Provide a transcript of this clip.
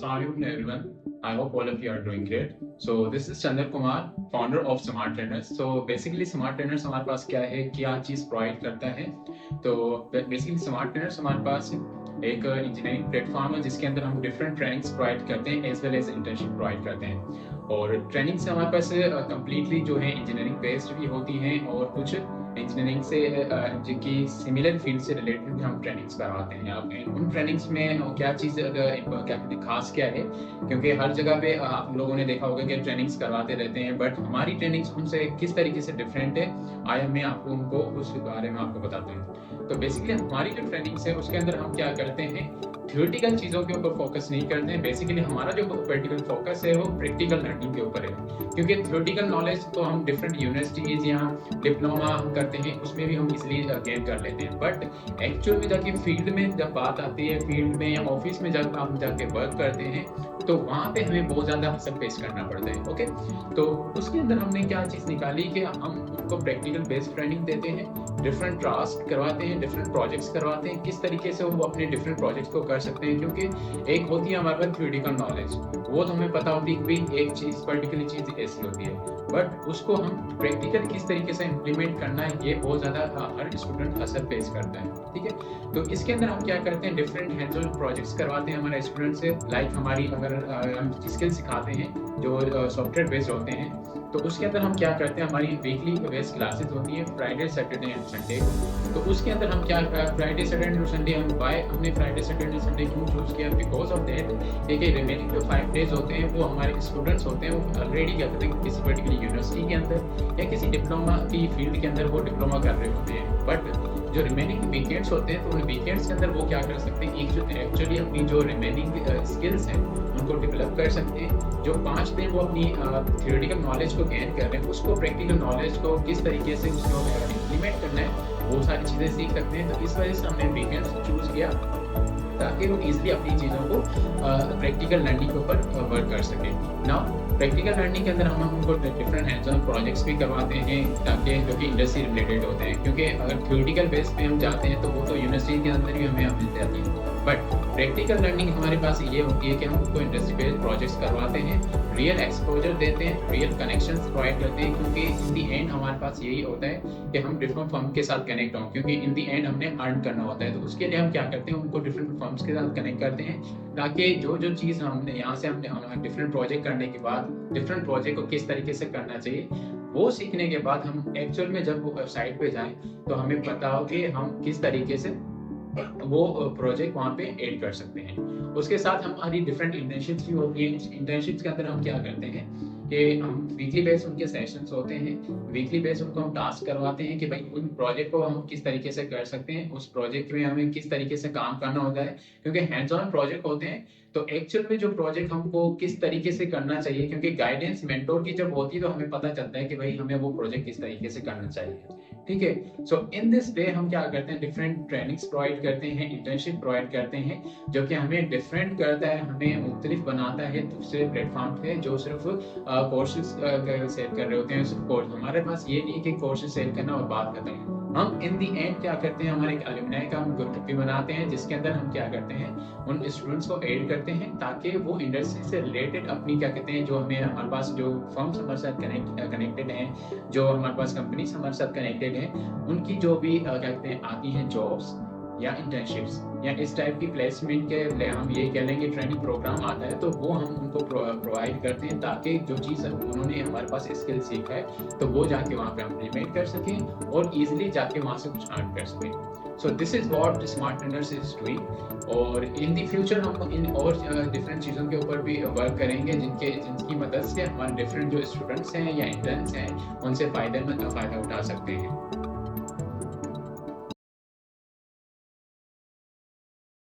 Assalamualaikum everyone. I hope all of you are doing great. So this is Chandra Kumar, founder of Smart Trainers. So basically Smart Trainers हमारे पास क्या है, क्या चीज़ provide करता है. तो basically smart trainers हमारे पास एक इंजीनियरिंग प्लेटफॉर्म है जिसके अंदर हम डिफरेंट ट्रेनिंग्स प्रोवाइड करते हैं as well as internship provide करते हैं. और ट्रेनिंग्स हमारे पास कम्प्लीटली जो है इंजीनियरिंग बेस्ड भी होती हैं और कुछ इंजीनियरिंग से जिनकी सिमिलर फील्ड से रिलेटेड भी हम ट्रेनिंग्स करवाते हैं. आप उन ट्रेनिंग्स में क्या चीज़ क्या कहते हैं खास क्या है, क्योंकि हर जगह पे आप लोगों ने देखा होगा कि ट्रेनिंग्स करवाते रहते हैं, बट हमारी ट्रेनिंग्स उनसे किस तरीके से डिफरेंट है आया मैं आपको उनको उस बारे में आपको बताता हूँ. तो बेसिकली हमारी जो ट्रेनिंग्स है उसके अंदर हम क्या करते हैं, थ्योरेटिकल चीज़ों के ऊपर फोकस नहीं करते हैं. बेसिकली हमारा जो पर्टिकुलर फोकस है वो प्रैक्टिकल लर्निंग के ऊपर है, क्योंकि थ्योरेटिकल नॉलेज तो हम डिफरेंट यूनिवर्सिटीज़ या डिप्लोमा हम करते हैं उसमें भी हम इसलिए गेन कर लेते हैं. बट एक्चुअल में जाके फील्ड में जब बात आती है, फील्ड में या ऑफिस में जब हम जाके वर्क करते हैं तो वहाँ पे हमें बहुत ज़्यादा हसल फेस करना पड़ता है. ओके, तो उसके अंदर हमने क्या चीज़ निकाली कि हम उनको प्रैक्टिकल बेस्ड ट्रेनिंग देते हैं, डिफरेंट टास्क करवाते हैं, डिफरेंट प्रोजेक्ट्स करवाते हैं, किस तरीके से वो अपने डिफरेंट प्रोजेक्ट्स को कर सकते हैं. क्योंकि एक होती है हमारे पास थ्योरेटिकल नॉलेज, वो तो हमें पता होती है कि भाई एक चीज़ पर्टिकुलर चीज़ ऐसी होती है, बट उसको हम प्रैक्टिकल किस तरीके से इम्प्लीमेंट करना है ये बहुत ज़्यादा हर स्टूडेंट असर फेस करता है. ठीक है, तो इसके अंदर हम क्या करते हैं, डिफरेंट हैंड्स ऑन प्रोजेक्ट्स करवाते हैं हमारे स्टूडेंट से. लाइक हमारी अगर हम स्किल सिखाते हैं जो सॉफ्टवेयर बेस्ड होते हैं, तो उसके अंदर हम क्या करते हैं, हमारी वीकली बेस्ड क्लासेस होती हैं फ्राइडे सैटरडे एंड संडे को. तो उसके अंदर हम क्या फ्राइडे सैटरडे और संडे हम हमने फ्राइडे सैटरडे संडे क्यों चूज़ किया, बिकॉज ऑफ दैट देखिए रिमेनिंग जो 5 डेज होते हैं वो हमारे स्टूडेंट्स होते हैं वो ऑलरेडी क्या करते हैं किसी पर्टिकुलर यूनिवर्सिटी के अंदर या किसी डिप्लोमा की फील्ड के अंदर वो डिप्लोमा कर रहे होते हैं. बट जो रिमेनिंग वीकेंड्स होते हैं तो उन वीकेंड्स के अंदर वो क्या कर सकते हैं, एक जो एक्चुअली अपनी जो रिमेनिंग स्किल्स हैं उनको डेवलप कर सकते हैं. जो 5 दिन वो अपनी थ्योरेटिकल नॉलेज को गेन कर रहे हैं उसको प्रैक्टिकल नॉलेज को किस तरीके से उसको इम्प्लीमेंट करना है वो सारी चीज़ें सीख सकते हैं. तो इस वजह से हमने वीकेंड्स चूज़ किया ताकि वो ईजिली अपनी चीज़ों को प्रैक्टिकल लर्निंग के ऊपर वर्क कर सकें. नाउ प्रैक्टिकल लर्निंग के अंदर हम उनको डिफरेंट हैंड्स ऑन प्रोजेक्ट्स भी करवाते हैं ताकि जो कि इंडस्ट्री रिलेटेड होते हैं, क्योंकि अगर थ्योरेटिकल बेस पे हम जाते हैं तो वो तो यूनिवर्सिटी के अंदर ही हमें मिल जाती है. बट प्रैक्टिकल लर्निंग हमारे पास ये होती है कि हम उनको इंडस्ट्री बेस्ड प्रोजेक्ट्स करवाते हैं, रियल एक्सपोजर देते हैं, रियल कनेक्शंस प्रोवाइड करते हैं, क्योंकि इन दी एंड हमारे पास यही होता है कि हम डिफरेंट फर्म के साथ कनेक्ट हों, क्योंकि इन दी एंड हमने अर्न करना होता है. तो उसके लिए हम क्या करते हैं, उनको डिफरेंट फर्म्स के साथ कनेक्ट करते हैं ताकि जो जो चीज़ हमने यहाँ से हमने डिफरेंट प्रोजेक्ट करने के बाद डिफरेंट प्रोजेक्ट को किस तरीके से करना चाहिए वो सीखने के बाद हम एक्चुअल में जब वो वेबसाइट पे जाएं तो हमें पता हो कि हम किस तरीके से वो प्रोजेक्ट वहाँ पे ऐड कर सकते हैं. उसके साथ हमारी डिफरेंट इंटर्नशिप्स भी होती हैं. इंटर्नशिप्स के अंदर हम क्या करते हैं कि हम वीकली बेस उनके सेशंस होते हैं, वीकली बेस उनको हम टास्क करवाते हैं कि भाई उन प्रोजेक्ट को हम किस तरीके से कर सकते हैं, उस प्रोजेक्ट में हमें किस तरीके से काम करना होता है, क्योंकि हैंड्स ऑन प्रोजेक्ट होते हैं. तो एक्चुअल में जो प्रोजेक्ट हमको किस तरीके से करना चाहिए, क्योंकि गाइडेंस मेंटोर की जब होती है तो हमें पता चलता है कि भाई हमें वो प्रोजेक्ट किस तरीके से करना चाहिए. ठीक है, सो इन दिस वे हम क्या करते हैं, डिफरेंट ट्रेनिंग्स प्रोवाइड करते हैं, इंटर्नशिप प्रोवाइड करते हैं, जो कि हमें डिफरेंट करता है, हमें मुख्तलिफ बनाता है दूसरे प्लेटफॉर्म पे जो सिर्फ कोर्सेज सेल कर रहे होते हैं. सिर्फ कोर्स हमारे पास ये नहीं कि कोर्सेज सेल करना और बात खत्म. हम इन दी एंड क्या करते हैं, हमारे एक अलुमनाई का हम ग्रुप भी बनाते हैं जिसके अंदर हम क्या करते हैं उन स्टूडेंट्स को ऐड करते हैं ताकि वो इंडस्ट्री से रिलेटेड अपनी क्या कहते हैं जो हमारे पास जो फर्म्स हमारे साथ कनेक्टेड हैं, जो हमारे पास कंपनीज हमारे साथ कनेक्टेड हैं, उनकी जो भी क्या कहते हैं आती हैं जॉब्स या इंटर्नशिप्स या इस टाइप की प्लेसमेंट के लिए हम ये कह लेंगे ट्रेनिंग प्रोग्राम आता है, तो वो हम उनको प्रोवाइड करते हैं ताकि जो चीज़ उन्होंने हमारे पास स्किल सीखा है तो वो जाके वहाँ पे इम्प्लीमेंट कर सकें और ईजिली जाके वहाँ से कुछ अर्न कर सकें. So this is what smart trainers is doing. और इन द फ्यूचर हम इन और डिफरेंट चीज़ों के ऊपर भी वर्क करेंगे जिनकी मदद से हमारे डिफरेंट जो स्टूडेंट्स हैं या इंटर्न्स हैं उनसे फ़ायदा उठा सकते हैं.